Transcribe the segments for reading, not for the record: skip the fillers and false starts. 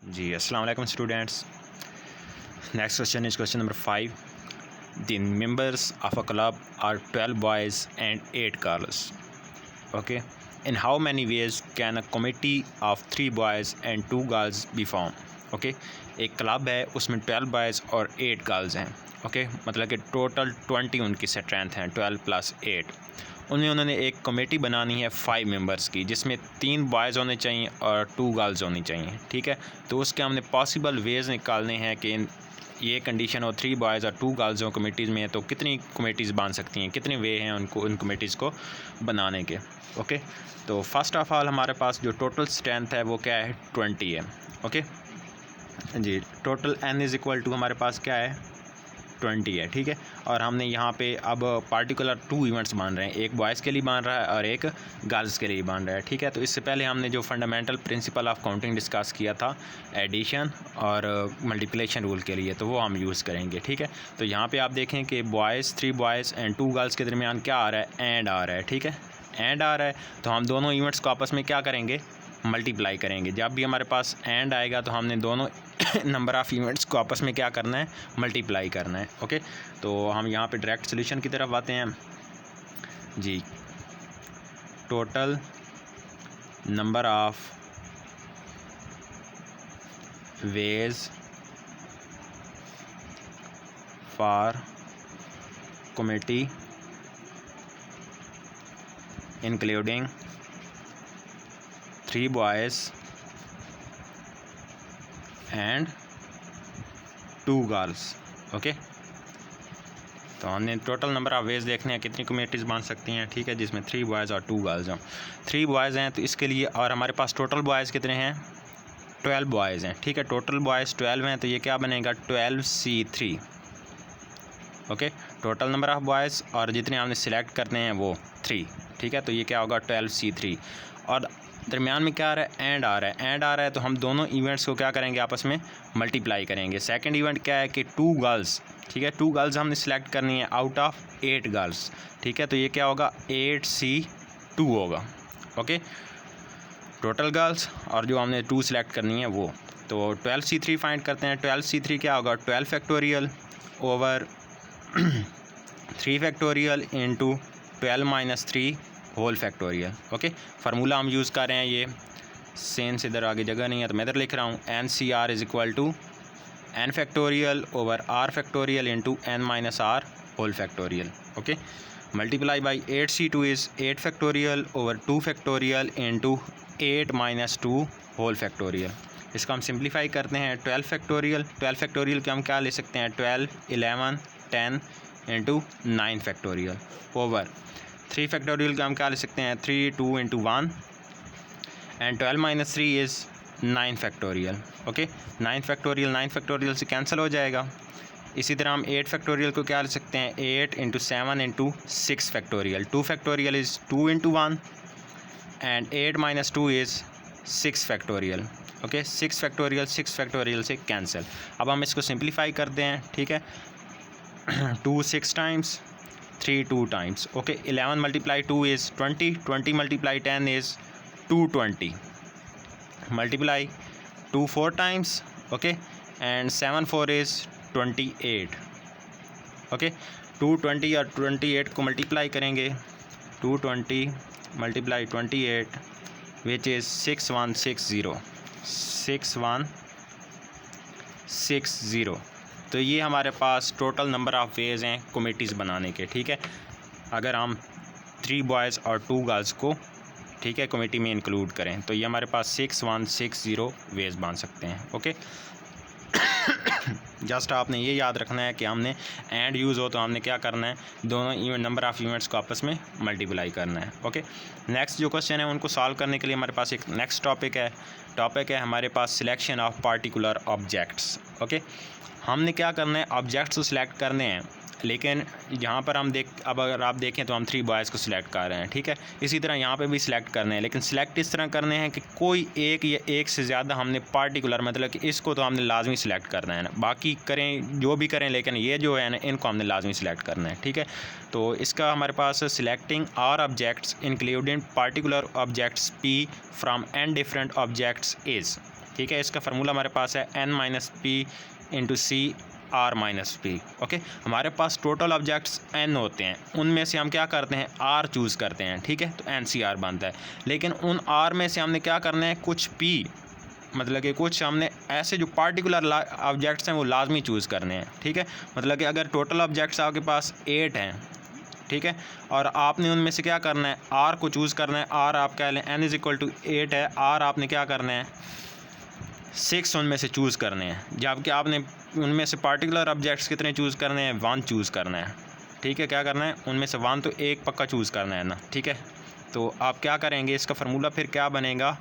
जी अस्सलाम वालेकुम students. Next question is question number 5. The members of a club are 12 boys and 8 girls. Okay. In how many ways can a committee of 3 boys and 2 girls be formed? Okay. एक club है, उसमें 12 boys और 8 girls हैं. Okay मतलब कि total 20 उनकी strength हैं, 12 + 8. उनमें उन्होंने एक कमेटी बनानी है 5 मेंबर्स की, जिसमें 3 बॉयज़ होने चाहिए और 2 गर्ल्स होनी चाहिए. ठीक है, तो उसके हमने पॉसिबल वेज़ निकालने हैं कि ये कंडीशन हो 3 बॉयज़ और 2 गर्ल्स हो कमेटीज़ में, तो कितनी कमेटीज़ बन सकती हैं, कितने वे हैं उनको उन कमेटीज़ को बनाने के. ओके, तो फर्स्ट ऑफ़ ऑल हमारे पास जो टोटल स्ट्रेंथ है वो क्या है, 20 है. ओके जी, total n is equal to हमारे पास क्या है, 20 है. ठीक है, और हमने यहाँ पे अब पार्टिकुलर 2 इवेंट्स बन रहे हैं, एक बॉयज़ के लिए बन रहा है और एक गर्ल्स के लिए बन रहा है. ठीक है, तो इससे पहले हमने जो fundamental principle of counting discuss किया था एडिशन और मल्टीप्लिकेशन रूल के लिए, तो वो हम यूज़ करेंगे. ठीक है, तो यहाँ पे आप देखें कि बॉयज़ 3 बॉयज़ एंड 2 गर्ल्स के दरमियान क्या आ रहा है, एंड आ रहा है. ठीक है, एंड आ रहा है, तो हम दोनों इवेंट्स को आपस में क्या करेंगे, मल्टीप्लाई करेंगे. जब भी हमारे पास एंड आएगा तो हमने दोनों नंबर ऑफ़ इवेंट्स को आपस में क्या करना है, मल्टीप्लाई करना है. ओके, तो हम यहाँ पे डायरेक्ट सोल्यूशन की तरफ आते हैं जी. Total number of ways for committee including 3 boys and 2 girls. Okay, तो हमने टोटल नंबर ऑफ़ वेज देखने हैं कितनी कमेटीज़ बन सकती हैं. ठीक है, जिसमें 3 बॉयज़ और 2 गर्ल्स हों. 3 बॉयज़ हैं तो इसके लिए, और हमारे पास टोटल बॉयज़ कितने हैं, 12 बॉयज़ हैं. ठीक है, टोटल बॉयज़ 12 हैं, तो ये क्या बनेगा, 12C3. Okay, total number of boys और जितने हमने सिलेक्ट करने हैं वो 3. ठीक है, तो ये क्या होगा, 12C3. और दरमियान में क्या आ रहा है, एंड आ रहा है. एंड आ रहा है तो हम दोनों इवेंट्स को क्या करेंगे, आपस में मल्टीप्लाई करेंगे. सेकंड इवेंट क्या है कि 2 गर्ल्स. ठीक है, 2 गर्ल्स हमने सिलेक्ट करनी है आउट ऑफ 8 गर्ल्स. ठीक है, तो ये क्या होगा, 8C2 होगा. ओके, टोटल गर्ल्स और जो हमने 2 सिलेक्ट करनी है वो. तो 12C3 फाइंड करते हैं. 12C3 क्या होगा, 12 factorial over 3 factorial into 12 - 3 whole factorial. Okay, formula हम यूज़ कर रहे हैं, ये सेन से इधर आगे जगह नहीं है तो मैं इधर लिख रहा हूँ, NCR is equal to n factorial over r factorial into n - r whole factorial. Okay, multiply by 8C2 is 8 factorial over 2 factorial into 8 - 2 whole factorial. इसको हम सिंप्लीफाई करते हैं, 12 फैक्टोरियल. 12 फैक्टोरियल के हम क्या ले सकते हैं, 12, 11, 10 इंटू 9 फैक्टोरियल ओवर 3 फैक्टोरियल का हम क्या ले सकते हैं, 3, 2 into 1 and 12 - 3 is 9 factorial. Okay, 9 factorial से कैंसिल हो जाएगा. इसी तरह हम 8 फैक्टोरियल को क्या ले सकते हैं, 8 into 7 into 6 factorial. 2 factorial is 2 into 1 and 8 - 2 is 6 factorial. Okay, 6 factorial से कैंसिल. अब हम इसको सिंप्लीफाई करते हैं. ठीक है, 2 6 times, 3 2 times. Okay, 11 × 2 is 20, 20 × 10 is 220, multiply 2 4 times. Okay, and 7 4 is 28. Okay, 220 और 28 को मल्टीप्लाई करेंगे, 220 × 28 विच इज़ 6160, 6160. तो ये हमारे पास टोटल नंबर ऑफ़ वेज़ हैं कमेटीज़ बनाने के. ठीक है, अगर हम 3 बॉयज़ और 2 गर्ल्स को, ठीक है, कमेटी में इंक्लूड करें तो ये हमारे पास 6160 वेज़ बन सकते हैं. ओके, जस्ट आपने ये याद रखना है कि हमने एंड यूज़ हो तो हमने क्या करना है, दोनों नंबर ऑफ़ इवेंट्स को आपस में मल्टीप्लाई करना है. ओके, नेक्स्ट जो क्वेश्चन है उनको सॉल्व करने के लिए हमारे पास एक नेक्स्ट टॉपिक है हमारे पास selection of particular objects. Okay, हमने क्या करना है, ऑब्जेक्ट्स को सिलेक्ट करने हैं, लेकिन यहाँ पर हम अब अगर आप देखें तो हम 3 बॉयज़ को सिलेक्ट कर रहे हैं. ठीक है, इसी तरह यहाँ पे भी सिलेक्ट करने हैं, लेकिन सिलेक्ट इस तरह करने हैं कि कोई एक या एक से ज़्यादा हमने पार्टिकुलर, मतलब कि इसको तो हमने लाजमी सिलेक्ट करना है ना, बाकी करें जो भी करें, लेकिन ये जो है ना इनको हमने लाजमी सिलेक्ट करना है. ठीक है, तो इसका हमारे पास selecting r objects including particular objects P from n different objects is. ठीक है। इसका फार्मूला हमारे पास है n minus p into c are minus P. Okay, हमारे पास टोटल ऑब्जेक्ट्स n होते हैं, उनमें से हम क्या करते हैं r चूज़ करते हैं, ठीक है, तो NCR बनता है। लेकिन उन r में से हमने क्या करना है, कुछ p मतलब कि कुछ हमने ऐसे जो पार्टिकुलर ऑब्जेक्ट्स हैं वो लाजमी चूज़ करने हैं, ठीक है। मतलब कि अगर टोटल ऑब्जेक्ट्स आपके पास 8 हैं, ठीक है, और आपने उनमें से क्या करना है, r को चूज़ करना है। r आप कह लें n इज़ इक्वल टू 8 है, r आपने क्या करना है 6 उनमें से चूज़ करने हैं, जबकि आपने उनमें से पार्टिकुलर ऑब्जेक्ट्स कितने चूज़ करने हैं, 1 चूज़ करना है, ठीक है। क्या करना है, उनमें से 1 तो एक पक्का चूज़ करना है ना, ठीक है। तो आप क्या करेंगे, इसका फार्मूला फिर क्या बनेगा,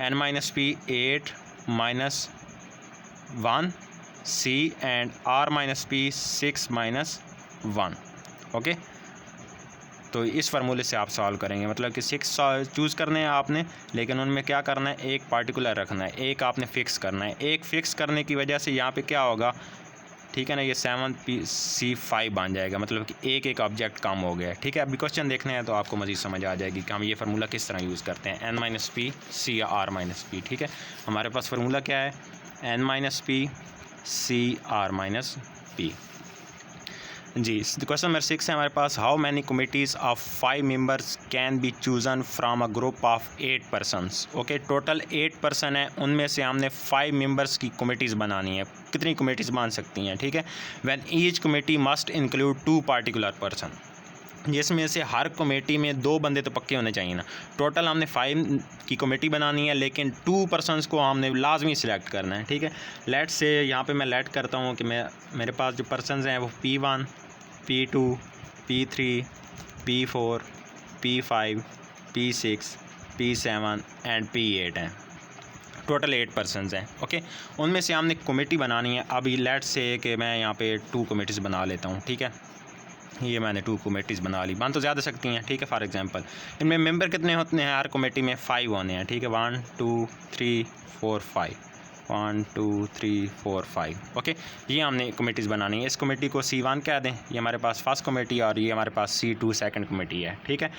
n minus P 8 minus 1 C and r minus P 6 minus 1। Okay, तो इस फार्मूले से आप सॉल्व करेंगे, मतलब कि 6 चूज़ करने हैं आपने, लेकिन उनमें क्या करना है, एक पार्टिकुलर रखना है, एक आपने फ़िक्स करना है। एक फ़िक्स करने की वजह से यहाँ पे क्या होगा, ठीक है ना, ये 7p/c5 बन जाएगा, मतलब कि एक ऑब्जेक्ट कम हो गया है, ठीक है। अभी क्वेश्चन देखने हैं तो आपको मज़ीद समझ आ जाएगी कि हम ये फार्मूला किस तरह यूज़ करते हैं, n माइनस पी सी या r माइनस पी, ठीक है। हमारे पास फार्मूला क्या है, n minus P C R minus p. जी, क्वेश्चन नंबर 6 है हमारे पास, how many committees of 5 members can be chosen from a group of 8 persons. Okay, total 8 person है, उनमें से हमने 5 मेंबर्स की कमिटीज़ बनानी है। कितनी कमिटीज़ बन सकती हैं, ठीक है। When each committee must include 2 particular person, जिसमें से हर कमेटी में 2 बंदे तो पक्के होने चाहिए ना। टोटल हमने 5 की कमेटी बनानी है, लेकिन 2 पर्सनस को हमने लाजमी सिलेक्ट करना है, ठीक है। लेट से यहाँ पे मैं लेट करता हूँ कि मेरे पास जो पर्सनस हैं वो P1 P2 P3 P4 P5 P6 P7 and P8 हैं। टोटल 8 पर्सनस हैं। ओके, उनमें से हमने कमेटी बनानी है। अभी लेट से कि मैं यहाँ पे 2 कमेटीज़ बना लेता हूँ, ठीक है। ये मैंने 2 कमेटीज़ बना ली, बन तो ज़्यादा सकती हैं, ठीक है। फॉर एग्जांपल इनमें मेंबर कितने होते हैं, हर कमेटी में 5 होने हैं, ठीक है। 1 2 3 4 5 1 2 3 4 5। ओके, ये हमने कमेटीज़ बनानी है। इस कमेटी को C1 कह दें, ये हमारे पास फर्स्ट कमेटी, और ये हमारे पास C2 सेकंड कमेटी है, ठीक है।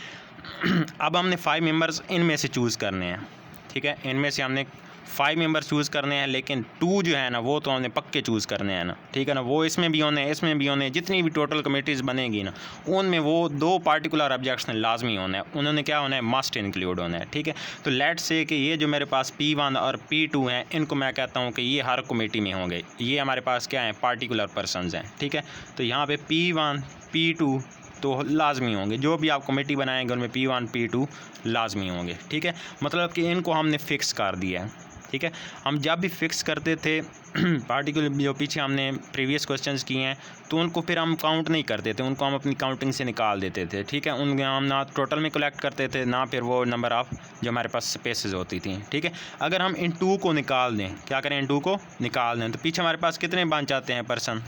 अब हमने 5 मेंबर्स इनमें से चूज़ करने हैं, ठीक है। इनमें से हमने 5 मेंबर्स चूज़ करने हैं, लेकिन 2 जो है ना वो तो हमने पक्के चूज़ करने हैं ना, ठीक है ना। वो इसमें भी होने हैं, इसमें भी होने हैं, जितनी भी टोटल कमेटीज़ बनेगी ना उनमें वो 2 पार्टिकुलर ऑब्जेक्ट्स ने लाजमी होना है, उन्होंने क्या होना है, मस्ट इंक्लूड होना है, ठीक है। तो लेट से कि ये जो मेरे पास P1 और P2 हैं, इनको मैं कहता हूँ कि ये हर कमेटी में होंगे। ये हमारे पास क्या है, पार्टिकुलर पर्सनस हैं, ठीक है। तो यहाँ पे P1 P2 तो लाजमी होंगे, जो भी आप कमेटी बनाएंगे उनमें P1 P2 लाजमी होंगे, ठीक है। मतलब कि इनको हमने फ़िक्स कर दिया है, ठीक है। हम जब भी फिक्स करते थे पार्टिकुलर जो पीछे हमने प्रीवियस क्वेश्चंस किए हैं, तो उनको फिर हम काउंट नहीं करते थे, उनको हम अपनी काउंटिंग से निकाल देते थे, ठीक है। उनके हम ना टोटल में कलेक्ट करते थे, ना फिर वो नंबर ऑफ़ जो हमारे पास स्पेसेस होती थी, ठीक है। अगर हम इन 2 को निकाल दें, क्या करें, इन 2 को निकाल दें, तो पीछे हमारे पास कितने बन जाते हैं पर्सन,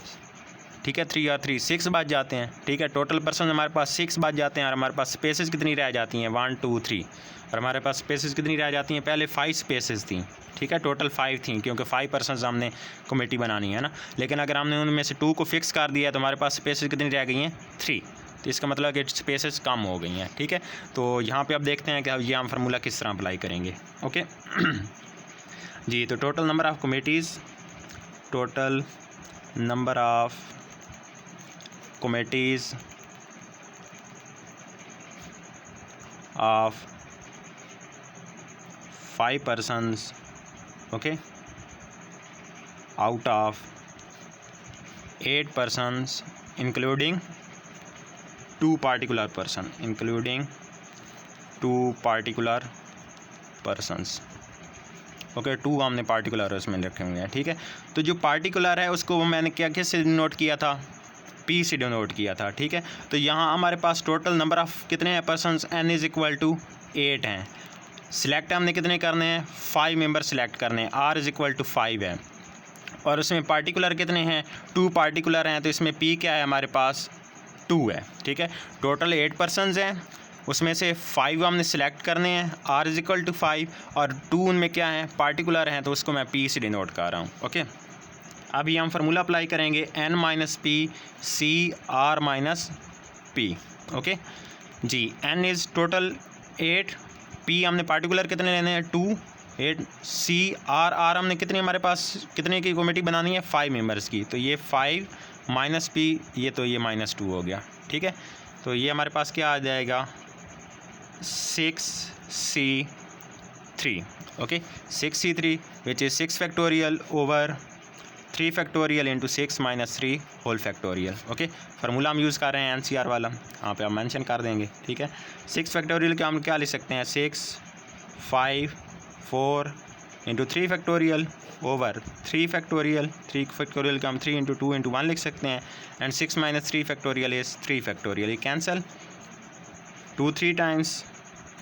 ठीक है। 3 और 3 6 बच जाते हैं, ठीक है। टोटल पर्सन हमारे पास 6 बच जाते हैं, और हमारे पास स्पेसेस कितनी रह जाती हैं, 1 2 3, और हमारे पास स्पेसेस कितनी रह जाती हैं, पहले 5 स्पेसेस थी, ठीक है। टोटल 5 थी, क्योंकि 5 पर्सनस हमने कमेटी बनानी है ना। लेकिन अगर हमने उनमें से 2 को फिक्स कर दिया तो हमारे पास स्पेसेस कितनी रह गई हैं, 3। तो इसका मतलब कि स्पेसेस कम हो गई हैं, ठीक है। तो यहाँ पे अब देखते हैं कि ये हम फार्मूला किस तरह अप्लाई करेंगे। ओके जी, तो total number of committees, total number of committees of 5 persons, okay, out of 8 persons including 2 particular person, including 2 particular persons, okay. 2 हमने पार्टिकुलर उसमें रखे हुए हैं, ठीक है। तो जो पार्टिकुलर है उसको मैंने क्या किससे डिनोट किया था, P से डिनोट किया था, ठीक है। तो यहाँ हमारे पास टोटल नंबर ऑफ़ कितने हैं persons, n is equal to 8 हैं। सिलेक्ट हमने कितने करने हैं, 5 मेंबर सिलेक्ट करने हैं, r इज़ इक्वल टू 5 है, और उसमें पार्टिकुलर कितने हैं, 2 पार्टिकुलर हैं। तो इसमें P क्या है, हमारे पास 2 है, ठीक है। टोटल 8 पर्सनस हैं, उसमें से 5 हमने सिलेक्ट करने हैं, r इज़ इक्वल टू 5, और 2 उनमें क्या हैं, पार्टिकुलर हैं, तो उसको मैं P से डिनोट कर रहा हूँ, ओके। अभी हम फार्मूला अप्लाई करेंगे, n minus P C R minus P, okay जी। n इज़ टोटल 8, P हमने पार्टिकुलर कितने लेने हैं, 2, 8 CR हमने कितनी हमारे पास कितने की कमेटी बनानी है 5 मेंबर्स की, तो ये 5 माइनस P ये तो ये -2 हो गया, ठीक है। तो ये हमारे पास क्या आ जाएगा 6C3, okay 6C3 which is 6 factorial over 3 factorial into 6 minus 3 whole factorial, okay. Formula हम यूज़ कर रहे हैं NCR वाला, यहाँ पे हम मेंशन कर देंगे, ठीक है। 6 फैक्टोरियल का हम क्या लिख सकते हैं 6 5 4 into 3 factorial over 3 factorial, 3 factorial का हम 3 इंटू 2 इंटू 1 लिख सकते हैं, and 6 minus 3 factorial is 3 factorial, ये कैंसल 2 3 टाइम्स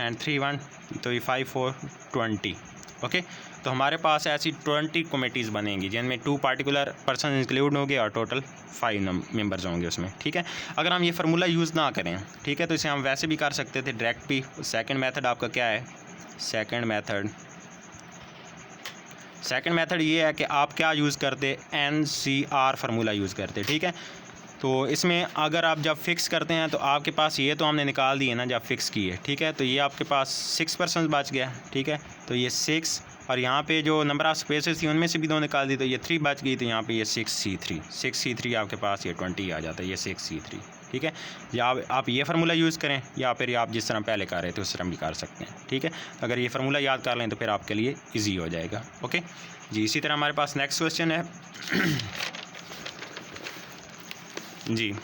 एंड 3 1, तो ये 5 4 20, ओके। तो हमारे पास ऐसी 20 कमेटीज़ बनेंगी जिनमें 2 पार्टिकुलर पर्सन इंक्लूड होंगे और टोटल 5 मेंबर्स होंगे उसमें, ठीक है। अगर हम ये फार्मूला यूज़ ना करें, ठीक है, तो इसे हम वैसे भी कर सकते थे डायरेक्ट भी। सेकंड मेथड आपका क्या है, सेकंड मेथड ये है कि आप क्या यूज़ करते NCR फार्मूला यूज़ करते, ठीक है। तो इसमें अगर आप जब फिक्स करते हैं तो आपके पास ये तो हमने निकाल दिए ना जब फिक्स किए, ठीक है, तो ये आपके पास 6% बच गया, ठीक है। तो ये 6 और यहाँ पे जो नंबर ऑफ़ स्पेसेस थी उनमें से भी 2 निकाल दी, तो ये 3 बच गई, तो यहाँ पे ये 6C3 आपके पास ये 20 आ जाता है, ये 6C3, ठीक है। या आप ये फार्मूला यूज़ करें या फिर आप जिस तरह पहले कर रहे थे उस तरह भी कर सकते हैं, ठीक है। अगर ये फार्मूला याद कर लें तो फिर आपके लिए ईजी हो जाएगा, ओके जी। इसी तरह हमारे पास नेक्स्ट क्वेश्चन है जी,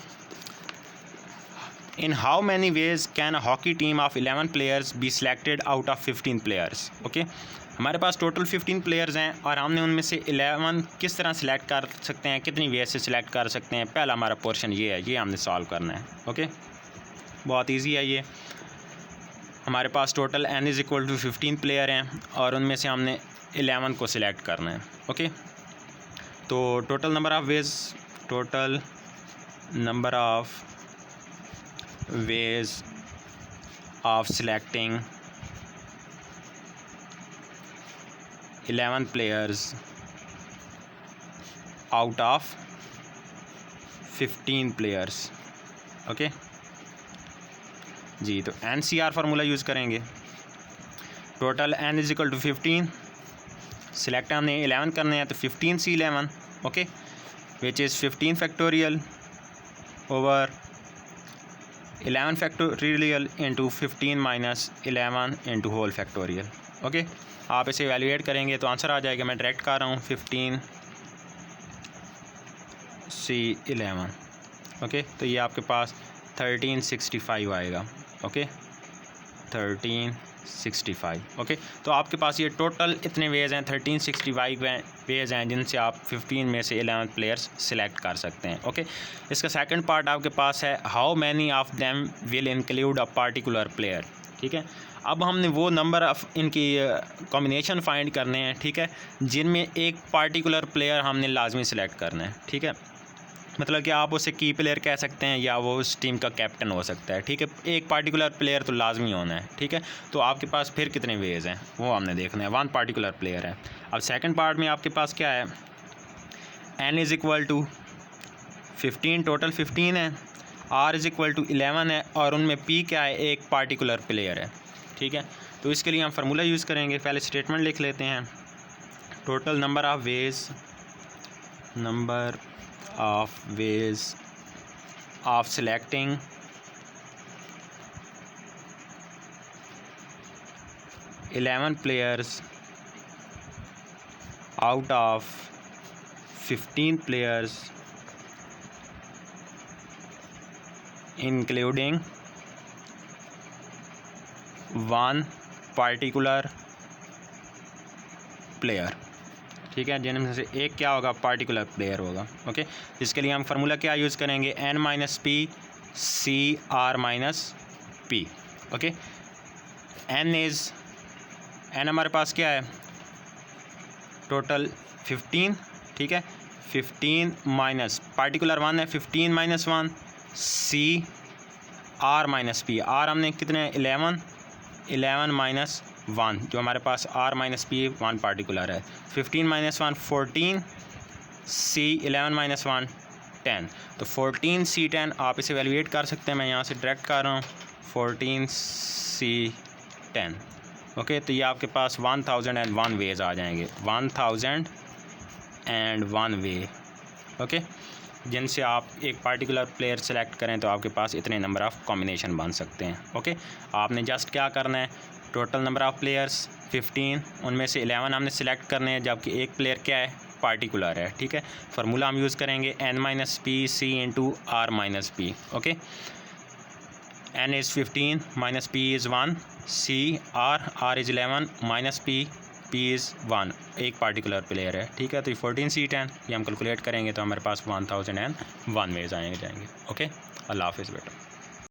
in how many ways can a hockey team of 11 players be selected out of 15 players, okay. हमारे पास टोटल 15 प्लेयर्स हैं और हमने उनमें से 11 किस तरह सेलेक्ट कर सकते हैं, कितनी वे से सिलेक्ट कर सकते हैं, पहला हमारा पोर्शन ये है, ये हमने सॉल्व करना है, ओके। बहुत ईजी है ये। हमारे पास total n is equal to 15 player हैं और उनमें से हमने 11 को सिलेक्ट करना है, ओके। तो total number of ways of selecting 11 players out of 15 players, okay जी। तो NCR फार्मूला यूज़ करेंगे, total n is equal to 15, select हमने 11 करने हैं तो 15C11, okay, which is 15 factorial over 11 factorial into 15 minus 11 into whole factorial, okay. आप इसे evaluate करेंगे तो आंसर आ जाएगा, मैं डायरेक्ट कर रहा हूँ 15C11, ओके। तो ये आपके पास 1365 आएगा, ओके 1365, ओके। तो आपके पास ये टोटल इतने वेज हैं 1365 वेज हैं जिनसे आप 15 में से 11 प्लेयर्स सिलेक्ट कर सकते हैं, ओके। इसका सेकंड पार्ट आपके पास है how many of them will include a particular player, ठीक है। अब हमने वो नंबर ऑफ इनकी कॉम्बिनेशन फाइंड करने हैं, ठीक है, जिनमें एक पार्टिकुलर प्लेयर हमने लाजमी सिलेक्ट करना है, ठीक है। मतलब कि आप उसे की प्लेयर कह सकते हैं या वो उस टीम का कैप्टन हो सकता है, ठीक है। एक पार्टिकुलर प्लेयर तो लाजमी होना है, ठीक है। तो आपके पास फिर कितने वेज हैं वो हमने देखना है, 1 पार्टिकुलर प्लेयर है। अब सेकंड पार्ट में आपके पास क्या है, n is equal to 15, total 15 है, r इज़ इक्वल टू 11 है और उनमें p क्या है, एक पार्टिकुलर प्लेयर है, ठीक है। तो इसके लिए हम फार्मूला यूज़ करेंगे, पहले स्टेटमेंट लिख लेते हैं, total number of ways of selecting 11 players out of 15 players including one particular player, ठीक है, जिनमें से एक क्या होगा, पार्टिकुलर प्लेयर होगा, ओके। इसके लिए हम फार्मूला क्या यूज़ करेंगे, n minus P CR minus P, okay. n हमारे पास क्या है, टोटल 15, ठीक है, 15 माइनस पार्टिकुलर 1 है, 15 minus 1 CR minus P, R हमने कितने 11 माइनस 1, जो हमारे पास R माइनस पी 1 पार्टिकुलर है, 15 माइनस 1 14, C11 माइनस 1 10, तो 14C10 आप इसे एवेलुएट कर सकते हैं, मैं यहाँ से डायरेक्ट कर रहा हूँ 14C10, ओके, तो ये आपके पास 1001 वेज आ जाएंगे, 1001 वे, ओके, जिनसे आप एक पार्टिकुलर प्लेयर सेलेक्ट करें तो आपके पास इतने नंबर ऑफ़ कॉम्बिनेशन बन सकते हैं। ओके, आपने जस्ट क्या करना है, टोटल नंबर ऑफ़ प्लेयर्स 15, उनमें से 11 हमने सेलेक्ट करने हैं, जबकि एक प्लेयर क्या है, पार्टिकुलर है। ठीक है, फार्मूला हम यूज़ करेंगे n-p c/r-p। Okay, n is 15 minus p is 1, c r is 11 minus p is 1, एक पार्टिकुलर प्लेयर है। ठीक है, तो 14c10 ये हम कैलकुलेट करेंगे तो हमारे पास 1001 वेज आएंगे जाएंगे। ओके, अल्लाह हाफिज़ बेटा।